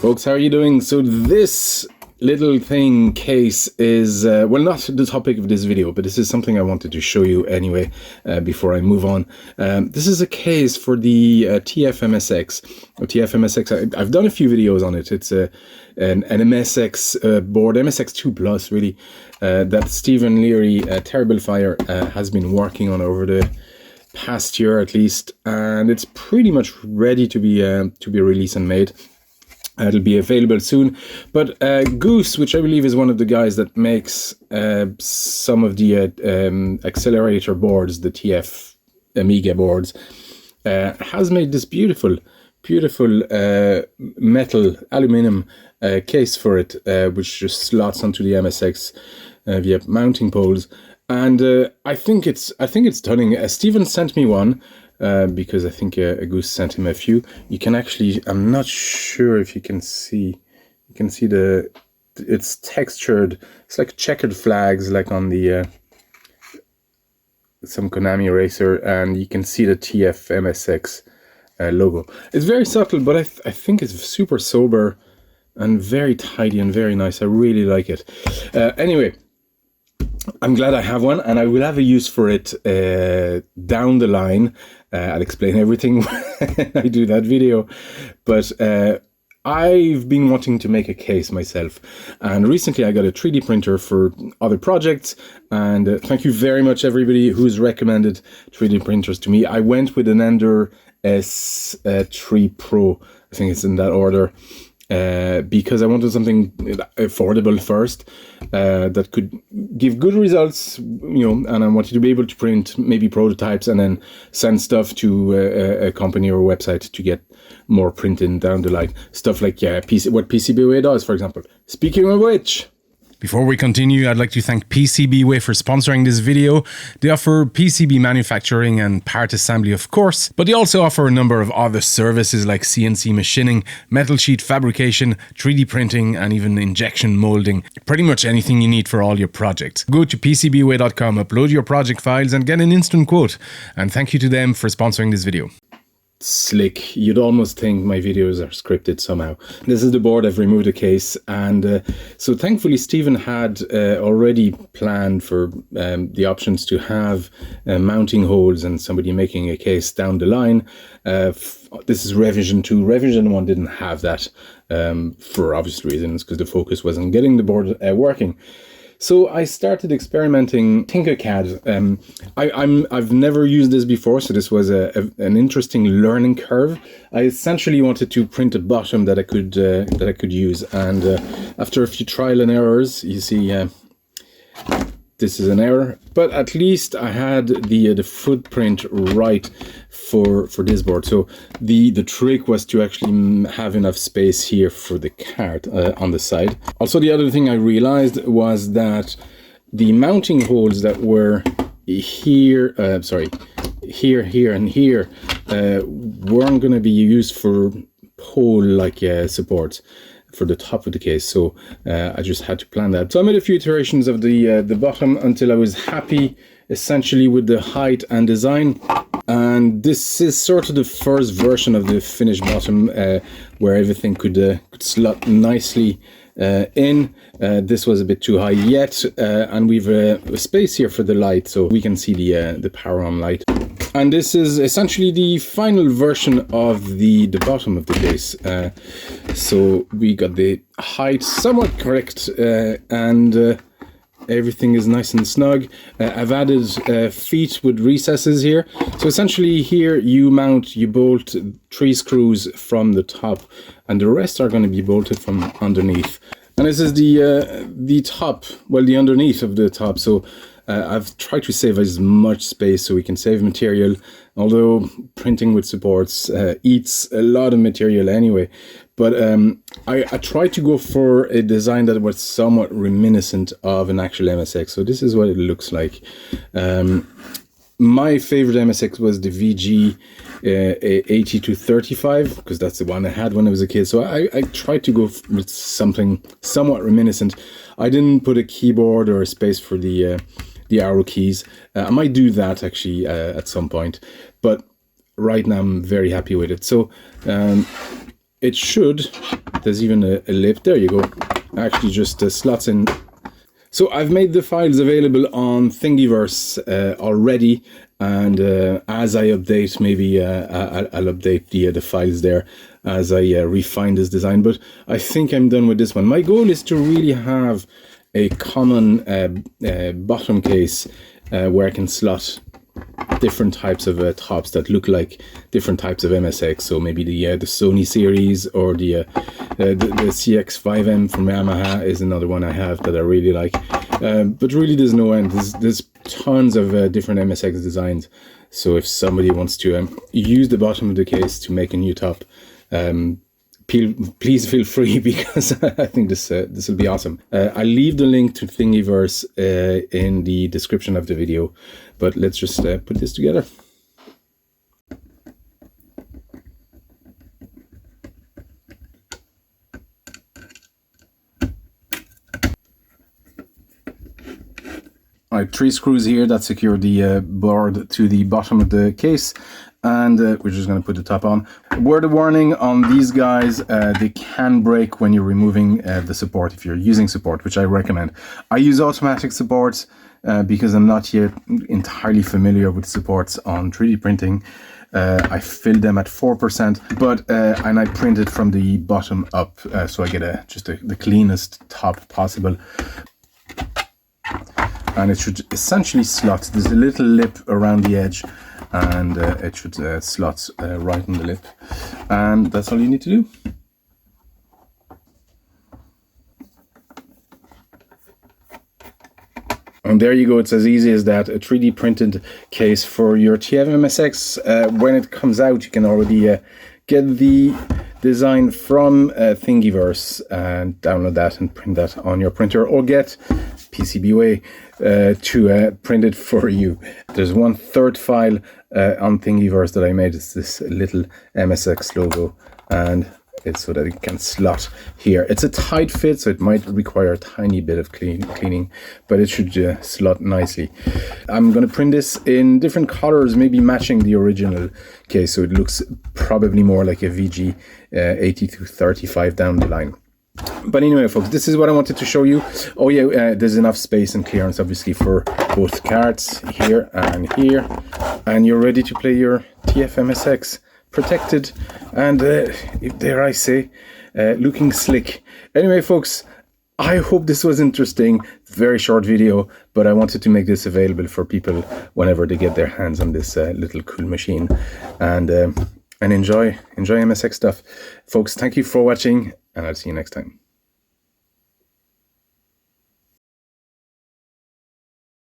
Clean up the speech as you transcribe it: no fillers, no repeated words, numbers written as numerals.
folks, how are you doing? So this little thing case is, well, not the topic of this video, but this is something I wanted to show you anyway before I move on. This is a case for the TFMSX. Or TFMSX, I've done a few videos on it. It's an MSX board, MSX2 Plus really, that Stephen Leary, Terrible Fire, has been working on over the past year at least, and it's pretty much ready to be released and made. It'll be available soon. But Goose, which I believe is one of the guys that makes some of the accelerator boards, the TF Amiga boards, has made this beautiful metal aluminum case for it, which just slots onto the MSX via mounting poles. And I think it's stunning. Stephen sent me one. Because I think a Goose sent him a few. You can actually, I'm not sure if you can see it's textured. It's like checkered flags, like on the some Konami racer, and you can see the TFMSX logo. It's very subtle, but I think it's super sober and very tidy and very nice. I really like it. Anyway, I'm glad I have one, and I will have a use for it down the line. I'll explain everything when I do that video. But I've been wanting to make a case myself. And recently I got a 3D printer for other projects. And thank you very much, everybody who's recommended 3D printers to me. I went with an Ender S3 Pro. I think it's in that order. Because I wanted something affordable first, that could give good results, and I wanted to be able to print maybe prototypes and then send stuff to a company or a website to get more printing down the line. Stuff like what PCBWay does, for example. Speaking of which, before we continue, I'd like to thank PCBWay for sponsoring this video. They offer PCB manufacturing and part assembly, of course, but they also offer a number of other services like CNC machining, metal sheet fabrication, 3D printing, and even injection molding. Pretty much anything you need for all your projects. Go to PCBWay.com, upload your project files, and get an instant quote. And thank you to them for sponsoring this video. Slick. You'd almost think my videos are scripted somehow. This is the board. I've removed a case, and so thankfully Stephen had already planned for the options to have mounting holes and somebody making a case down the line. This is revision 2. Revision 1 didn't have that for obvious reasons, because the focus was on getting the board working. So I started experimenting Tinkercad. I've never used this before, so this was an interesting learning curve. I essentially wanted to print a bottom that I could use, and after a few trial and errors, you see this is an error, but at least I had the footprint right for this board. So the trick was to actually have enough space here for the card on the side. Also, the other thing I realized was that the mounting holes that were here, here, and here, weren't going to be used for pole-like supports for the top of the case, so I just had to plan that. So I made a few iterations of the bottom until I was happy essentially with the height and design, and this is sort of the first version of the finished bottom where everything could slot nicely in. This was a bit too high yet, and we've a space here for the light, so we can see the power on light. And this is essentially the final version of the bottom of the case. So we got the height somewhat correct, and everything is nice and snug. I've added feet with recesses here. So essentially here you bolt 3 screws from the top, and the rest are going to be bolted from underneath. And this is the top, well, the underneath of the top. So I've tried to save as much space so we can save material, although printing with supports eats a lot of material anyway. But I tried to go for a design that was somewhat reminiscent of an actual MSX. So this is what it looks like. My favorite MSX was the VG 8235, because that's the one I had when I was a kid. So I tried to go with something somewhat reminiscent. I didn't put a keyboard or a space for the arrow keys. I might do that actually at some point, but right now I'm very happy with it. So it should, there's even a lip, there you go, actually just slots in. So I've made the files available on Thingiverse already, and as I update, maybe I'll update the files there as I refine this design. But I think I'm done with this one. My goal is to really have a common bottom case where I can slot different types of tops that look like different types of MSX. So maybe the Sony series, or the CX5M from Yamaha is another one I have that I really like. But really, there's no end. There's tons of different MSX designs. So if somebody wants to use the bottom of the case to make a new top, please feel free, because I think this will be awesome. I'll leave the link to Thingiverse in the description of the video, but let's just put this together. I have 3 screws here that secure the board to the bottom of the case, and we're just going to put the top on. Word of warning on these guys, they can break when you're removing the support, if you're using support, which I recommend. I use automatic supports because I'm not yet entirely familiar with supports on 3D printing. I filled them at 4%, but and I printed from the bottom up, so I get just the cleanest top possible. And it should essentially slot. There's a little lip around the edge, and it should slot right on the lip, and that's all you need to do. And there you go, it's as easy as that. A 3D printed case for your TFMSX. When it comes out, you can already get the design from Thingiverse and download that and print that on your printer, or get PCBWay to print it for you. There's 1/3 file on Thingiverse that I made. It's this little MSX logo, and it's so that it can slot here. It's a tight fit, so it might require a tiny bit of cleaning, but it should slot nicely. I'm going to print this in different colors, maybe matching the original case, so it looks probably more like a VG 8235 down the line. But anyway, folks, this is what I wanted to show you. Oh yeah, there's enough space and clearance, obviously, for both cards here, and you're ready to play your TFMSX, protected and, dare I say, looking slick. Anyway, folks, I hope this was interesting. Very short video, but I wanted to make this available for people whenever they get their hands on this little cool machine, and enjoy MSX stuff. Folks, thank you for watching, and I'll see you next time.